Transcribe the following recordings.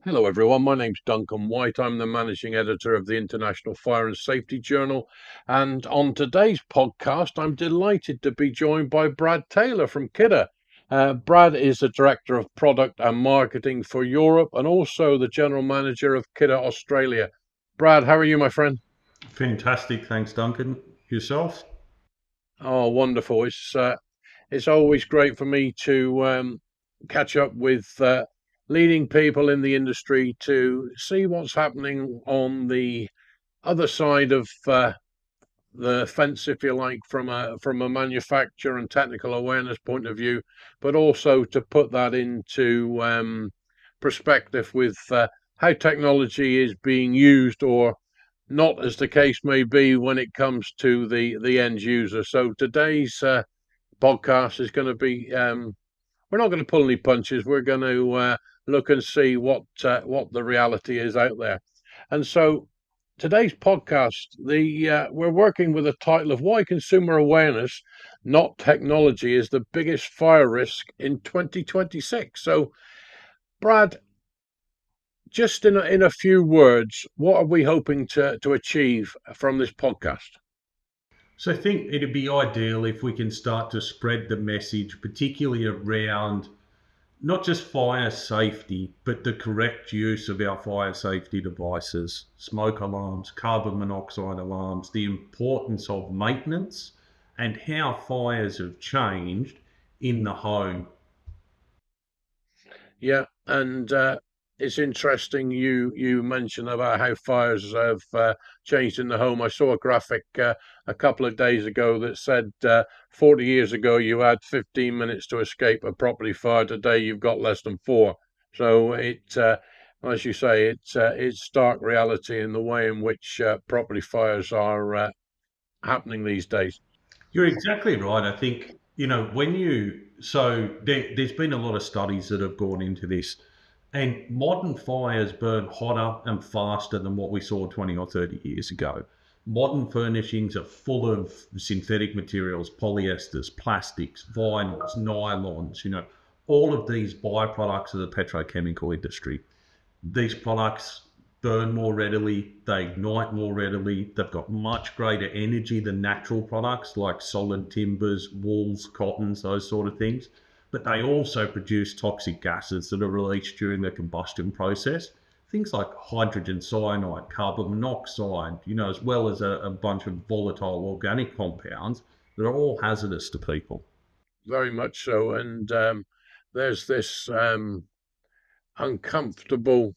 Hello everyone, my name's Duncan White. I'm the managing editor of the International Fire and Safety Journal, and on today's podcast I'm delighted to be joined by Brad Taylor from Kidde. Brad is the Director of Product and Marketing for Europe and also the General Manager of Kidde Australia. Brad, how are you, my friend? Fantastic, thanks Duncan. Yourself? Oh, wonderful. It's always great for me to catch up with leading people in the industry to see what's happening on the other side of the fence, if you like, from a manufacturer and technical awareness point of view, but also to put that into perspective with how technology is being used or not, as the case may be, when it comes to the end user. So today's podcast is going to be we're not going to pull any punches. We're going to look and see what the reality is out there. And so today's podcast, we're working with a title of Why Consumer Awareness, Not Technology, is the Biggest Fire Risk in 2026. So, Brad, just in a few words, what are we hoping to achieve from this podcast? So I think it'd be ideal if we can start to spread the message, particularly around not just fire safety, but the correct use of our fire safety devices, smoke alarms, carbon monoxide alarms, the importance of maintenance, and how fires have changed in the home. Yeah, and it's interesting you mentioned about how fires have changed in the home. I saw a graphic a couple of days ago that said 40 years ago you had 15 minutes to escape a property fire. Today you've got less than 4. So as you say, it's stark reality in the way in which property fires are happening these days. You're exactly right. I think, there's been a lot of studies that have gone into this, and modern fires burn hotter and faster than what we saw 20 or 30 years ago. Modern furnishings are full of synthetic materials, polyesters, plastics, vinyls, nylons, all of these byproducts of the petrochemical industry. These products burn more readily, they ignite more readily, they've got much greater energy than natural products like solid timbers, wools, cottons, those sort of things. But they also produce toxic gases that are released during the combustion process. Things like hydrogen cyanide, carbon monoxide, as well as a bunch of volatile organic compounds that are all hazardous to people. Very much so. And there's this uncomfortable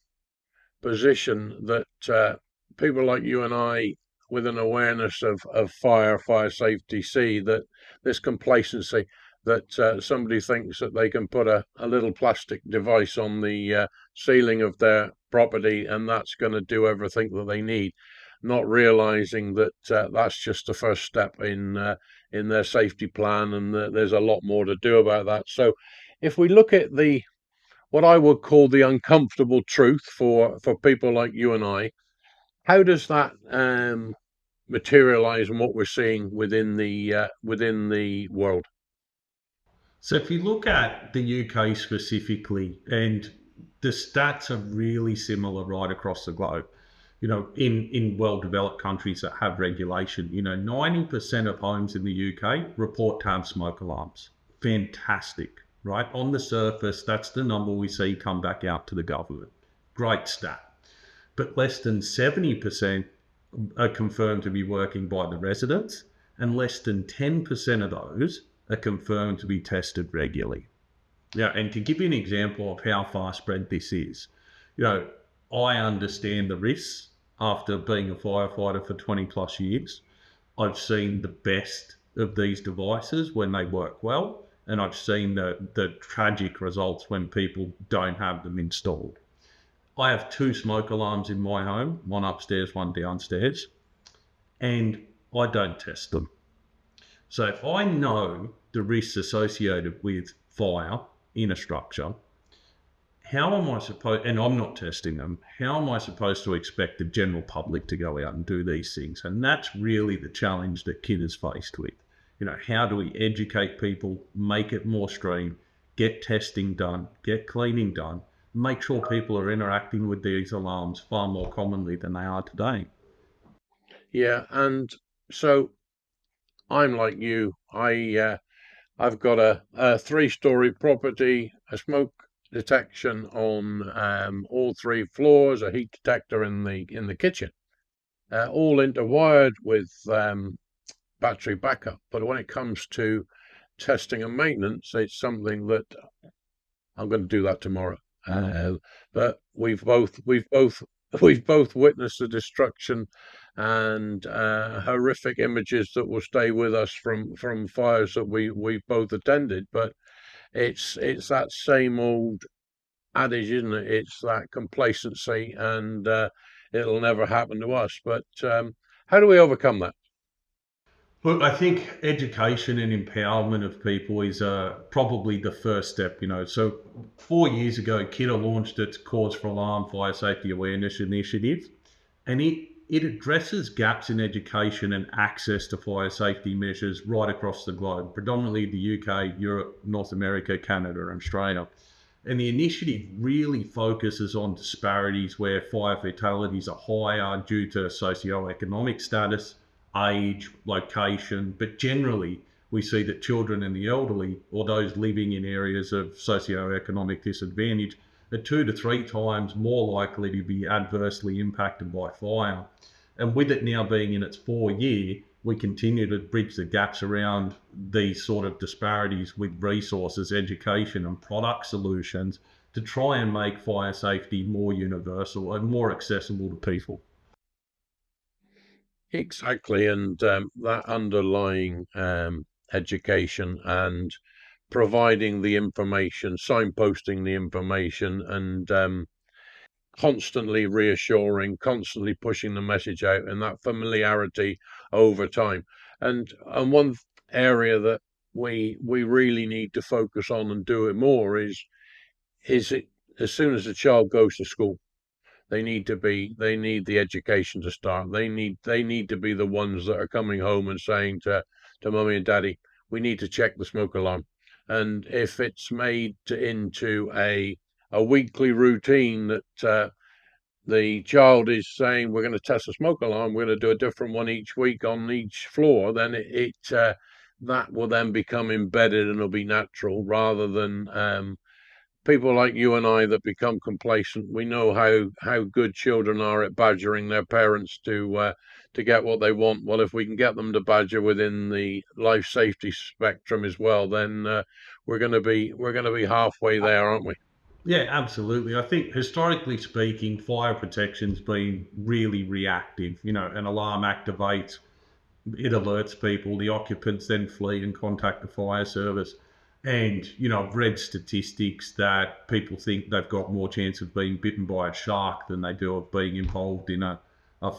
position that people like you and I, with an awareness of fire safety, see that this complacency that somebody thinks that they can put a little plastic device on the ceiling of their property and that's going to do everything that they need, not realizing that that's just the first step in their safety plan, and there's a lot more to do about that. So if we look at the what I would call the uncomfortable truth for people like you and I, how does that materialize in what we're seeing within the world? So if you look at the UK specifically, and the stats are really similar right across the globe, in well-developed countries that have regulation, 90% of homes in the UK report to have smoke alarms. Fantastic, right? On the surface, that's the number we see come back out to the government. Great stat. But less than 70% are confirmed to be working by the residents, and less than 10% of those are confirmed to be tested regularly. Yeah, and to give you an example of how far spread this is, I understand the risks after being a firefighter for 20 plus years. I've seen the best of these devices when they work well, and I've seen the tragic results when people don't have them installed. I have 2 smoke alarms in my home, one upstairs, one downstairs, and I don't test them. So if I know the risks associated with fire in a structure, how am I supposed, and I'm not testing them, how am I supposed to expect the general public to go out and do these things? And that's really the challenge that Kidde is faced with. How do we educate people, make it more streamed, get testing done, get cleaning done, make sure people are interacting with these alarms far more commonly than they are today. Yeah, and so I'm like you. I've got a three-story property, a smoke detection on all three floors, a heat detector in the kitchen, all interwired with battery backup. But when it comes to testing and maintenance, it's something that I'm going to do that tomorrow. But we've both witnessed the destruction and horrific images that will stay with us from fires that we've both attended. But it's that same old adage, isn't it? It's that complacency, and it'll never happen to us. But how do we overcome that? Look, I think education and empowerment of people is probably the first step. So 4 years ago, Kidde launched its Cause for Alarm Fire Safety Awareness Initiative, and it addresses gaps in education and access to fire safety measures right across the globe, predominantly the UK, Europe, North America, Canada, and Australia. And the initiative really focuses on disparities where fire fatalities are higher due to socioeconomic status, age, location, but generally we see that children and the elderly, or those living in areas of socioeconomic disadvantage, are 2 to 3 times more likely to be adversely impacted by fire. And with it now being in its 4 year, we continue to bridge the gaps around these sort of disparities with resources, education, and product solutions to try and make fire safety more universal and more accessible to people. Exactly, and that underlying education and providing the information, signposting the information, and constantly reassuring, constantly pushing the message out, and that familiarity over time. And one area that we really need to focus on and do it more is it as soon as the child goes to school, they need the education to start. They need to be the ones that are coming home and saying to mummy and daddy, we need to check the smoke alarm. And if it's made into a weekly routine that the child is saying we're going to test the smoke alarm, we're going to do a different one each week on each floor, then that will then become embedded and it'll be natural rather than people like you and I that become complacent. We know how good children are at badgering their parents to get what they want. Well, if we can get them to badger within the life safety spectrum as well, then we're going to be halfway there, aren't we? Yeah, absolutely. I think historically speaking, fire protection's been really reactive. An alarm activates, it alerts people, the occupants then flee and contact the fire service. And, I've read statistics that people think they've got more chance of being bitten by a shark than they do of being involved in a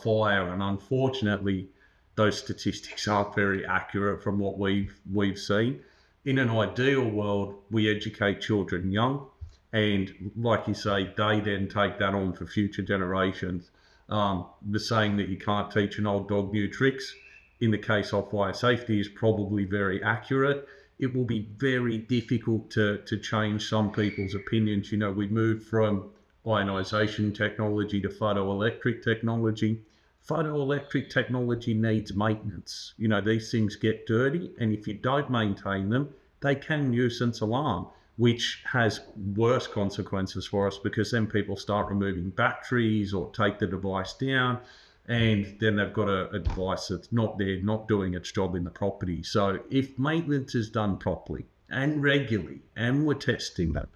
fire. And unfortunately, those statistics aren't very accurate from what we've seen. In an ideal world, we educate children young, and like you say, they then take that on for future generations. The saying that you can't teach an old dog new tricks, in the case of fire safety, is probably very accurate. It will be very difficult to change some people's opinions. We moved from ionisation technology to photoelectric technology. Photoelectric technology needs maintenance. These things get dirty, and if you don't maintain them, they can nuisance alarm, which has worse consequences for us because then people start removing batteries or take the device down, and then they've got a device that's not there, not doing its job in the property. So if maintenance is done properly and regularly, and we're testing them,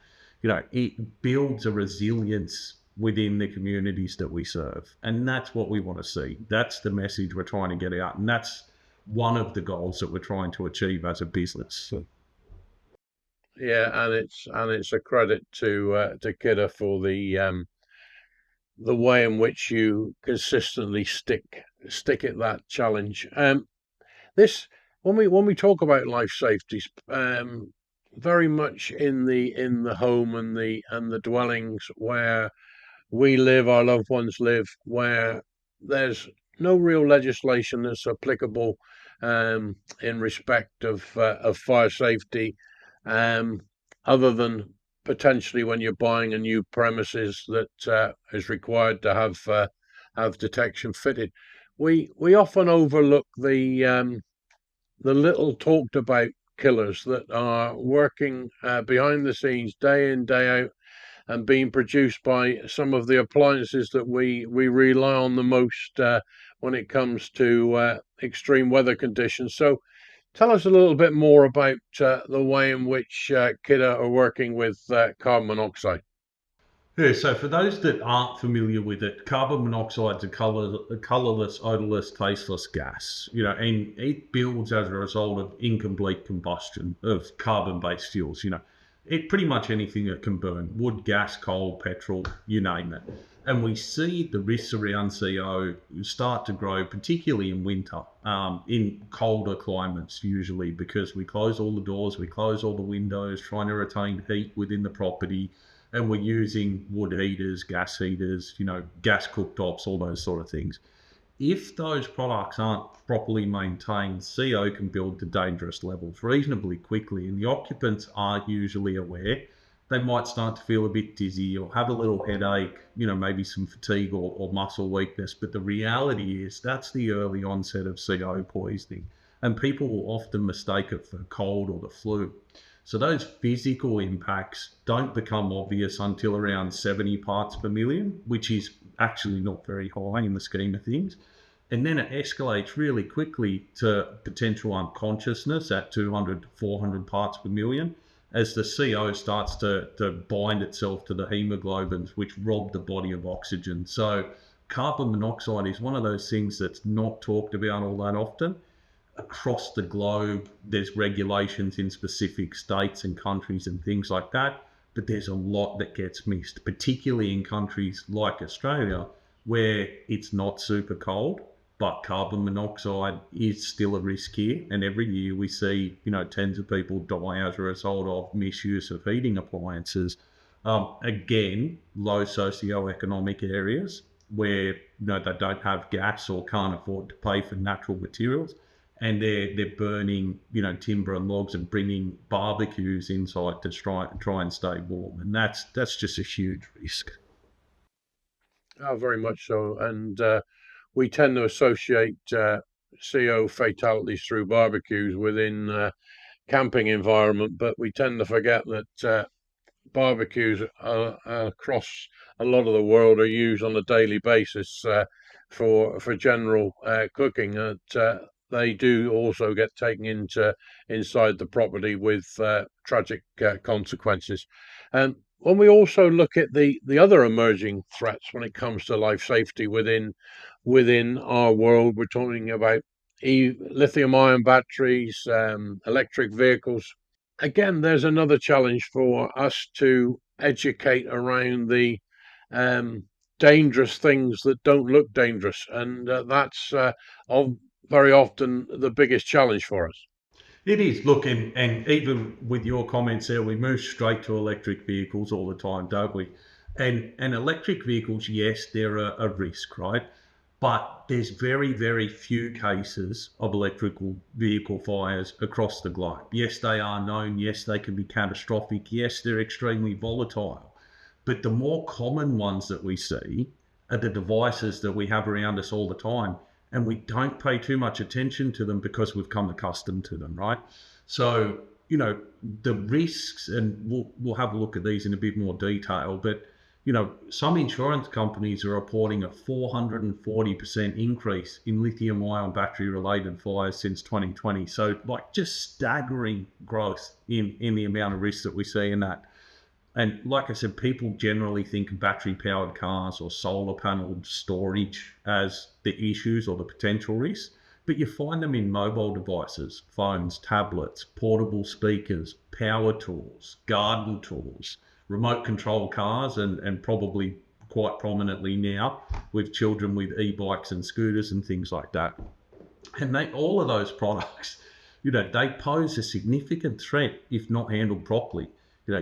it builds a resilience within the communities that we serve. And that's what we want to see. That's the message we're trying to get out. And that's one of the goals that we're trying to achieve as a business. So, Yeah, and it's a credit to Kidder for the way in which you consistently stick at that challenge. This when we talk about life safety, very much in the home and the dwellings where we live, our loved ones live, where there's no real legislation that's applicable in respect of fire safety, um, other than potentially when you're buying a new premises that is required to have detection fitted. We often overlook the little talked about killers that are working behind the scenes day in, day out, and being produced by some of the appliances that we rely on the most when it comes to extreme weather conditions. So tell us a little bit more about the way in which Kidde are working with carbon monoxide. Yeah, so for those that aren't familiar with it, carbon monoxide is a colorless, odorless, tasteless gas, and it builds as a result of incomplete combustion of carbon-based fuels, It pretty much anything that can burn, wood, gas, coal, petrol, you name it. And we see the risks around CO start to grow, particularly in winter, in colder climates usually, because we close all the doors, we close all the windows, trying to retain heat within the property, and we're using wood heaters, gas cooktops, all those sort of things. If those products aren't properly maintained, CO can build to dangerous levels reasonably quickly, and the occupants are usually aware. They might start to feel a bit dizzy or have a little headache, maybe some fatigue or muscle weakness. But the reality is that's the early onset of CO poisoning, and people will often mistake it for cold or the flu. So those physical impacts don't become obvious until around 70 parts per million, which is actually not very high in the scheme of things. And then it escalates really quickly to potential unconsciousness at 200 to 400 parts per million as the CO starts to bind itself to the hemoglobins, which rob the body of oxygen. So carbon monoxide is one of those things that's not talked about all that often. Across the globe, there's regulations in specific states and countries and things like that, but there's a lot that gets missed, particularly in countries like Australia, where it's not super cold, but carbon monoxide is still a risk here. And every year we see, tens of people die as a result of misuse of heating appliances. Again, low socioeconomic areas where they don't have gas or can't afford to pay for natural materials, and they're burning timber and logs and bringing barbecues inside to try and stay warm, and that's just a huge risk. Oh, very much so. And we tend to associate CO fatalities through barbecues within camping environment, but we tend to forget that barbecues across a lot of the world are used on a daily basis for general cooking. They do also get taken inside the property with tragic consequences. And when we also look at the other emerging threats when it comes to life safety within our world, we're talking about lithium ion batteries, electric vehicles. Again, there's another challenge for us to educate around the um, dangerous things that don't look dangerous, and that's very often the biggest challenge for us. It is. Look, and even with your comments there, we move straight to electric vehicles all the time, don't we? And electric vehicles, yes, they're a risk, right? But there's very, very few cases of electrical vehicle fires across the globe. Yes, they are known. Yes, they can be catastrophic. Yes, they're extremely volatile. But the more common ones that we see are the devices that we have around us all the time. And we don't pay too much attention to them because we've come accustomed to them, right? So, the risks, and we'll have a look at these in a bit more detail, but some insurance companies are reporting a 440% increase in lithium ion battery related fires since 2020. So just staggering growth in the amount of risk that we see in that. And like I said, people generally think of battery powered cars or solar panel storage as the issues or the potential risks, but you find them in mobile devices, phones, tablets, portable speakers, power tools, garden tools, remote control cars, and probably quite prominently now with children with e-bikes and scooters and things like that. And all of those products, they pose a significant threat if not handled properly.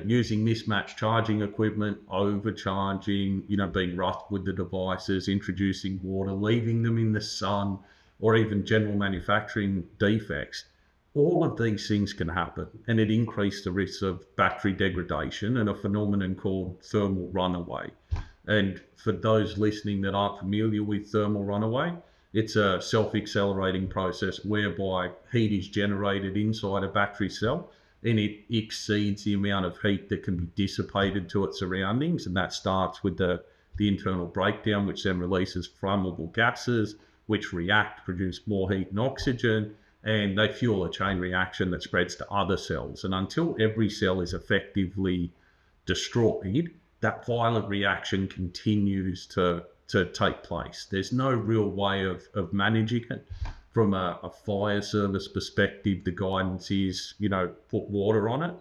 Using mismatched charging equipment, overcharging, being rough with the devices, introducing water, leaving them in the sun, or even general manufacturing defects, all of these things can happen, and it increases the risk of battery degradation and a phenomenon called thermal runaway. And for those listening that aren't familiar with thermal runaway, it's a self-accelerating process whereby heat is generated inside a battery cell and it exceeds the amount of heat that can be dissipated to its surroundings. And that starts with the internal breakdown, which then releases flammable gases, which react, produce more heat and oxygen, and they fuel a chain reaction that spreads to other cells. And until every cell is effectively destroyed, that violent reaction continues to take place. There's no real way of managing it. From a fire service perspective, the guidance is, put water on it.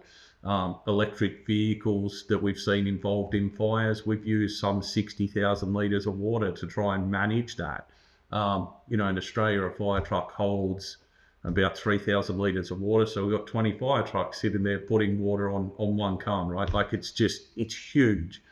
Electric vehicles that we've seen involved in fires, we've used some 60,000 litres of water to try and manage that. In Australia, a fire truck holds about 3,000 litres of water, so we've got 20 fire trucks sitting there putting water on one car, right? Like it's huge,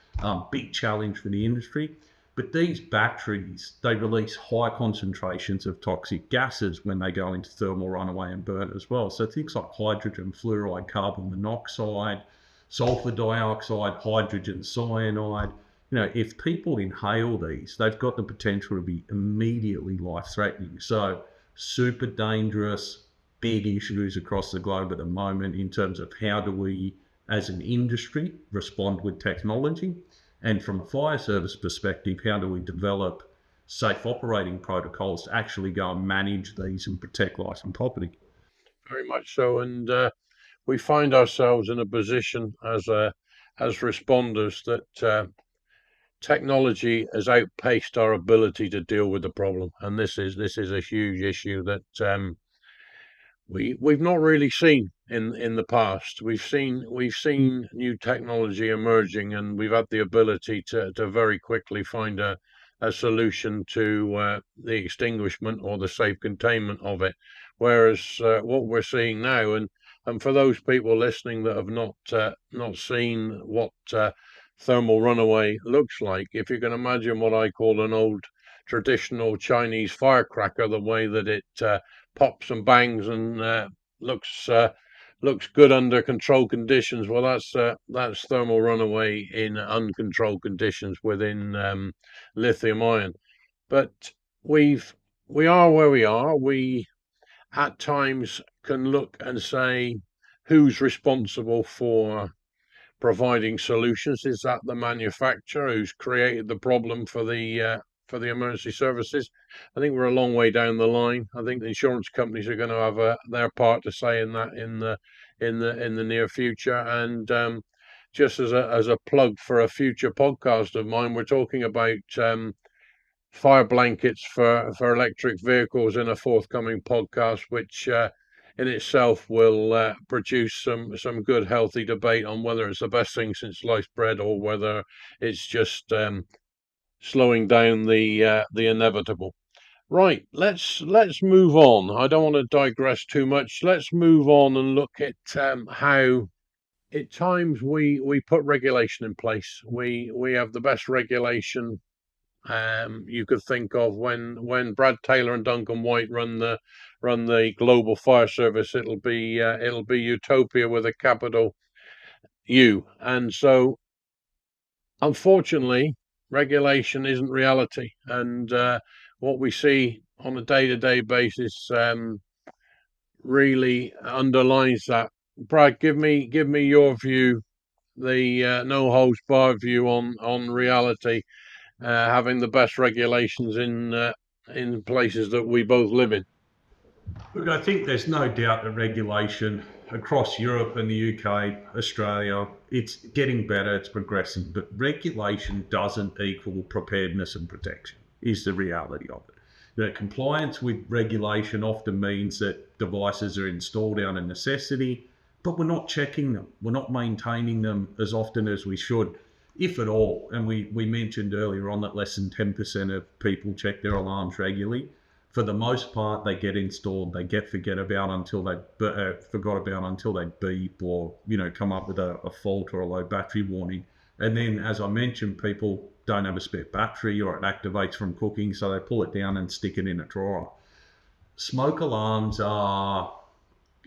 big challenge for the industry. But these batteries, they release high concentrations of toxic gases when they go into thermal runaway and burn as well. So things like hydrogen fluoride, carbon monoxide, sulfur dioxide, hydrogen cyanide. If people inhale these, they've got the potential to be immediately life-threatening. So super dangerous, big issues across the globe at the moment in terms of how do we, as an industry, respond with technology. And from a fire service perspective, how do we develop safe operating protocols to actually go and manage these and protect life and property? Very much so. And we find ourselves in a position as responders that technology has outpaced our ability to deal with the problem. And this is a huge issue that we've not really seen in the past. We've seen new technology emerging, and we've had the ability to very quickly find a solution to the extinguishment or the safe containment of it. Whereas what we're seeing now, and for those people listening that have not seen what thermal runaway looks like, if you can imagine what I call an old traditional Chinese firecracker, the way that it pops and bangs and looks good under controlled conditions. Well, that's thermal runaway in uncontrolled conditions within lithium ion. But we are where we are. We at times can look and say, who's responsible for providing solutions? Is that the manufacturer who's created the problem for the emergency services? I think we're a long way down the line. I think the insurance companies are going to have their part to say in that in the near future. And just as a plug for a future podcast of mine, we're talking about fire blankets for electric vehicles in a forthcoming podcast, which in itself will produce some good healthy debate on whether it's the best thing since sliced bread or whether it's just slowing down the inevitable. Right, let's move on. I don't want to digress too much. Let's move on and look at how at times we put regulation in place. We have the best regulation you could think of when Brad Taylor and Duncan White run the global fire service. It'll be utopia with a capital U. And so, unfortunately, regulation isn't reality, and what we see on a day-to-day basis really underlines that. Brad, give me your view, the no holds barred view on reality. Having the best regulations in places that we both live in. Look, I think there's no doubt that regulation across Europe and the UK, Australia, it's getting better, it's progressing, but regulation doesn't equal preparedness and protection, is the reality of it. Compliance with regulation often means that devices are installed out of necessity, but we're not checking them. We're not maintaining them as often as we should, if at all. And we mentioned earlier on that less than 10% of people check their alarms regularly. For the most part, they get installed, they get forgot about until they beep or come up with a fault or a low battery warning. And then, as I mentioned, people don't have a spare battery or it activates from cooking, so they pull it down and stick it in a drawer. Smoke alarms are,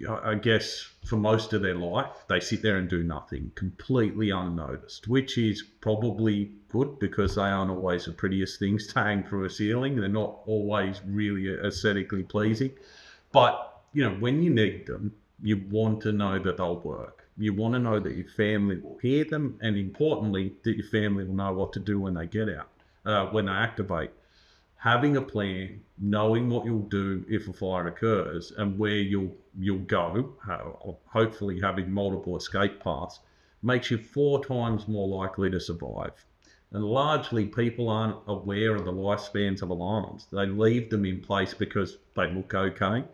I guess, for most of their life, they sit there and do nothing, completely unnoticed, which is probably good because they aren't always the prettiest things to hang from a ceiling. They're not always really aesthetically pleasing. But, when you need them, you want to know that they'll work. You want to know that your family will hear them, and importantly, that your family will know what to do when they get out, when they activate. Having a plan, knowing what you'll do if a fire occurs and where you'll go, hopefully having multiple escape paths, makes you 4 times more likely to survive. And largely, people aren't aware of the lifespans of alarms. They leave them in place because they look okay.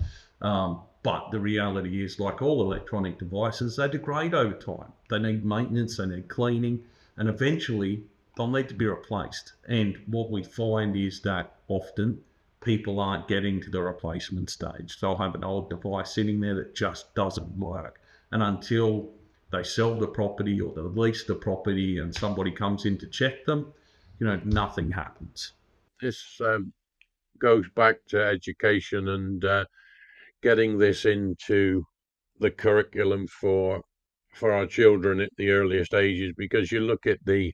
But the reality is, like all electronic devices, they degrade over time. They need maintenance, they need cleaning, and eventually they'll need to be replaced. And what we find is that often people aren't getting to the replacement stage. They'll have an old device sitting there that just doesn't work. And until they sell the property or they lease the property and somebody comes in to check them, nothing happens. This goes back to education and getting this into the curriculum for our children at the earliest ages, because you look at the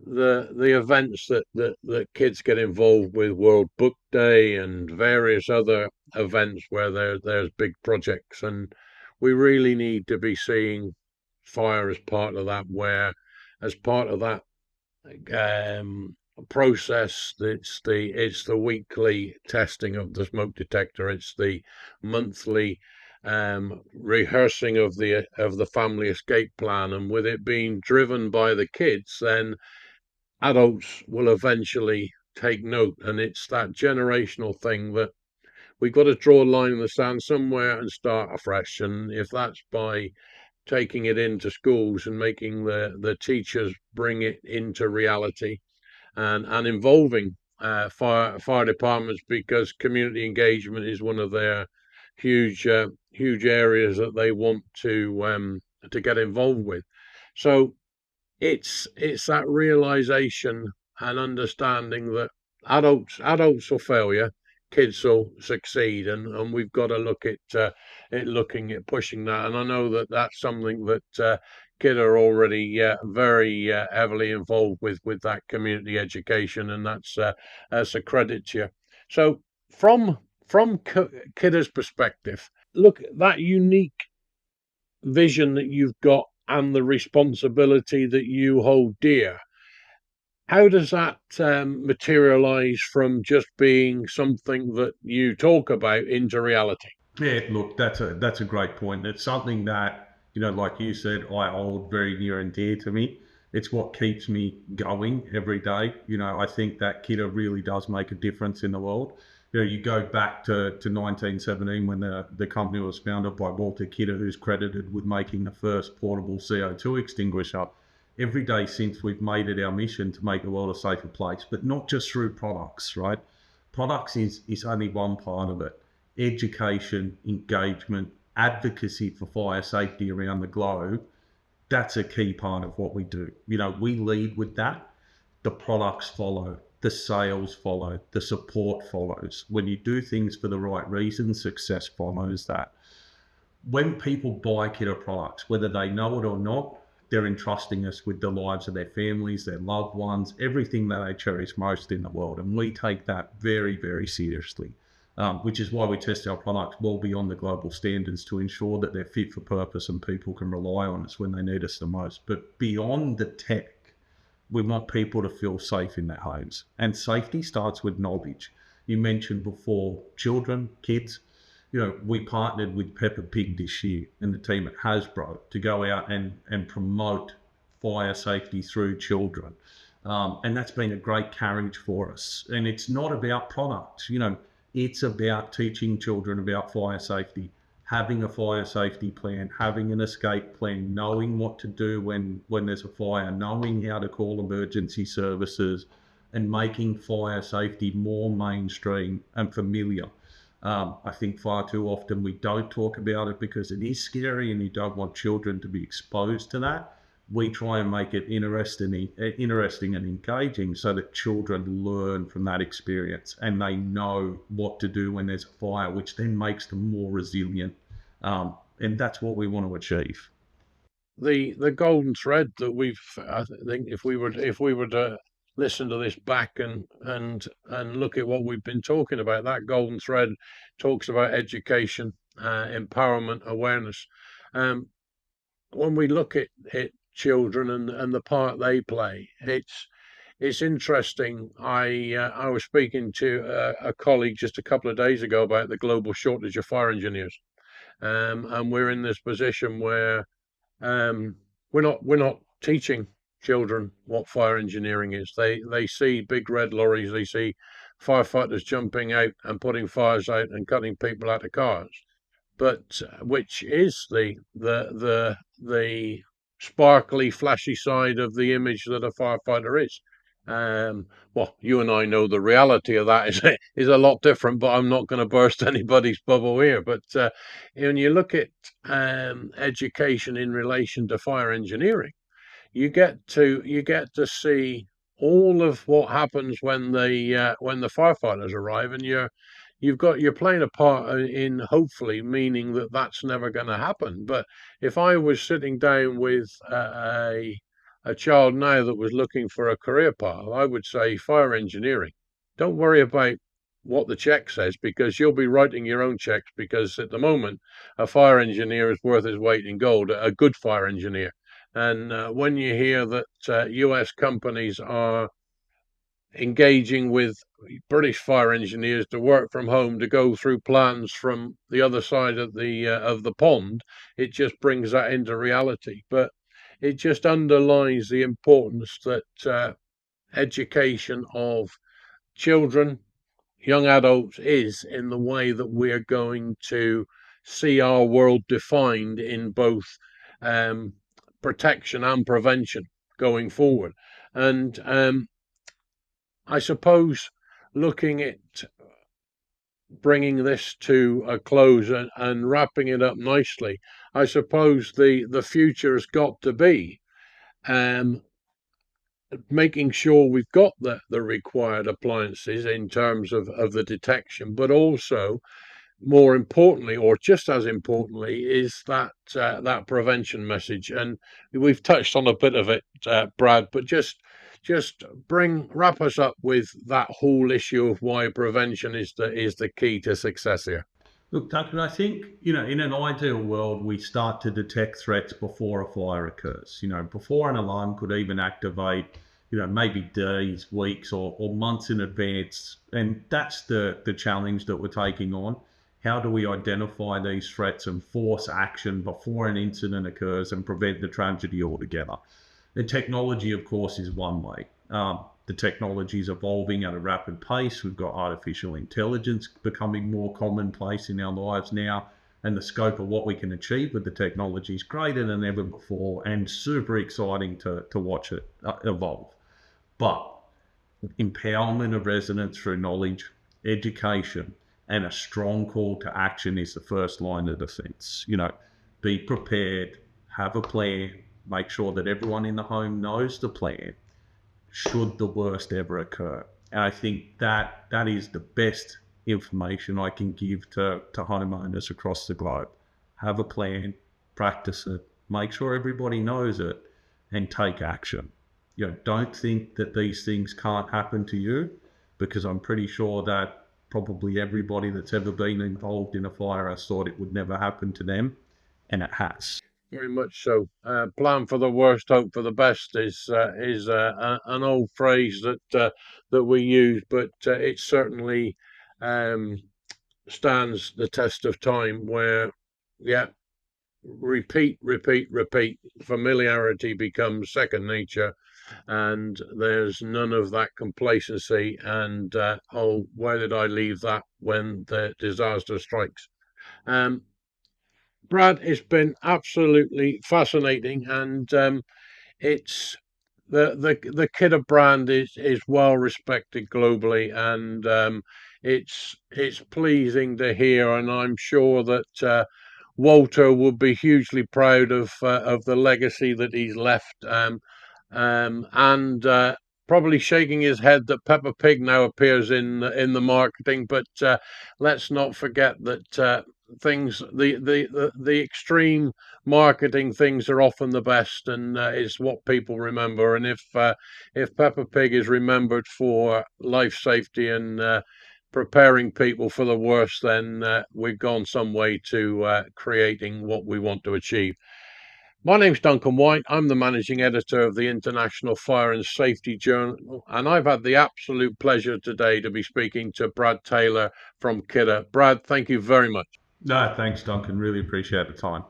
events that kids get involved with, World Book Day and various other events where there's big projects, and we really need to be seeing fire as part of that, where as part of that process, it's the weekly testing of the smoke detector, it's the monthly rehearsing of the family escape plan, and with it being driven by the kids, then adults will eventually take note. And it's that generational thing that we've got to draw a line in the sand somewhere and start afresh. And if that's by taking it into schools and making the teachers bring it into reality, and involving fire departments, because community engagement is one of their huge areas that they want to get involved with. So it's that realization and understanding that adults will fail you, kids will succeed, and we've got to look at looking at pushing that. And I know that that's something that Kidde are already very heavily involved with that community education, and that's a credit to you. So from Kidde's perspective, look at that unique vision that you've got and the responsibility that you hold dear. How does that materialize from just being something that you talk about into reality? Yeah, look, that's a great point. It's something that, like you said, I hold very near and dear to me. It's what keeps me going every day. I think that Kidde really does make a difference in the world. You go back to 1917 when the company was founded by Walter Kidde, who's credited with making the first portable CO2 extinguisher. Every day since, we've made it our mission to make the world a safer place, but not just through products, right? Products is only one part of it. Education, engagement, advocacy for fire safety around the globe, that's a key part of what we do. We lead with that. The products follow, the sales follow, the support follows. When you do things for the right reasons, success follows that. When people buy Kidde products, whether they know it or not, they're entrusting us with the lives of their families, their loved ones, everything that they cherish most in the world. And we take that very, very seriously, which is why we test our products well beyond the global standards to ensure that they're fit for purpose and people can rely on us when they need us the most. But beyond the tech, we want people to feel safe in their homes. And safety starts with knowledge. You mentioned before children, kids. We partnered with Peppa Pig this year and the team at Hasbro to go out and promote fire safety through children. And that's been a great carriage for us. And it's not about products, it's about teaching children about fire safety, having a fire safety plan, having an escape plan, knowing what to do when there's a fire, knowing how to call emergency services, and making fire safety more mainstream and familiar. I think far too often we don't talk about it because it is scary and you don't want children to be exposed to that. we try and make it interesting and engaging so that children learn from that experience and they know what to do when there's a fire, which then makes them more resilient. And that's what we want to achieve. The golden thread that I think if we were to listen to this back and look at what we've been talking about, that golden thread talks about education, empowerment, awareness. When we look at children and the part they play, it's interesting. I was speaking to a colleague just a couple of days ago about the global shortage of fire engineers, and we're in this position where we're not teaching children what fire engineering is. They see big red lorries, they see firefighters jumping out and putting fires out and cutting people out of cars, but which is the sparkly, flashy side of the image that a firefighter is. Well, you and I know the reality of that is a lot different, but I'm not going to burst anybody's bubble here. But when you look at education in relation to fire engineering, you get to see all of what happens when the firefighters arrive, and you're playing a part in hopefully meaning that that's never going to happen. But if I was sitting down with a child now that was looking for a career path, I would say fire engineering. Don't worry about what the check says, because you'll be writing your own checks, because at the moment a fire engineer is worth his weight in gold, a good fire engineer. And when you hear that US companies are engaging with British fire engineers to work from home, to go through plans from the other side of the pond, it just brings that into reality. But it just underlines the importance that education of children, young adults, is in the way that we're going to see our world defined in both um, protection and prevention going forward. And I suppose, looking at bringing this to a close and wrapping it up nicely, I suppose the future has got to be um, making sure we've got the required appliances in terms of the detection, but also, more importantly, or just as importantly, is that prevention message. And we've touched on a bit of it, Brad, but just wrap us up with that whole issue of why prevention is the key to success here. Look, Duncan, I think, in an ideal world, we start to detect threats before a fire occurs, before an alarm could even activate, maybe days, weeks, or months in advance. And that's the challenge that we're taking on. How do we identify these threats and force action before an incident occurs and prevent the tragedy altogether? And technology, of course, is one way. The technology is evolving at a rapid pace. We've got artificial intelligence becoming more commonplace in our lives now, and the scope of what we can achieve with the technology is greater than ever before, and super exciting to watch it evolve. But empowerment of residents through knowledge, education, and a strong call to action is the first line of defence. Be prepared, have a plan, make sure that everyone in the home knows the plan should the worst ever occur. And I think that is the best information I can give to homeowners across the globe. Have a plan, practice it, make sure everybody knows it, and take action. Don't think that these things can't happen to you, because I'm pretty sure that probably everybody that's ever been involved in a fire has thought it would never happen to them, and it has. Very much so. Plan for the worst, hope for the best is an old phrase that we use, but it certainly um, stands the test of time. Where, yeah, repeat, repeat, repeat. Familiarity becomes second nature, and there's none of that complacency. And oh, where did I leave that when the disaster strikes? Um, Brad, it's been absolutely fascinating, and it's the Kidde brand is well respected globally, and it's pleasing to hear, and I'm sure that Walter would be hugely proud of the legacy that he's left, and probably shaking his head that Peppa Pig now appears in the marketing. But let's not forget that things the extreme marketing things are often the best, and is what people remember. And if Peppa Pig is remembered for life safety and preparing people for the worst, then we've gone some way to creating what we want to achieve. My name's Duncan White. I'm the managing editor of the International Fire and Safety Journal, and I've had the absolute pleasure today to be speaking to Brad Taylor from Kidde. Brad, thank you very much. No, thanks, Duncan. Really appreciate the time.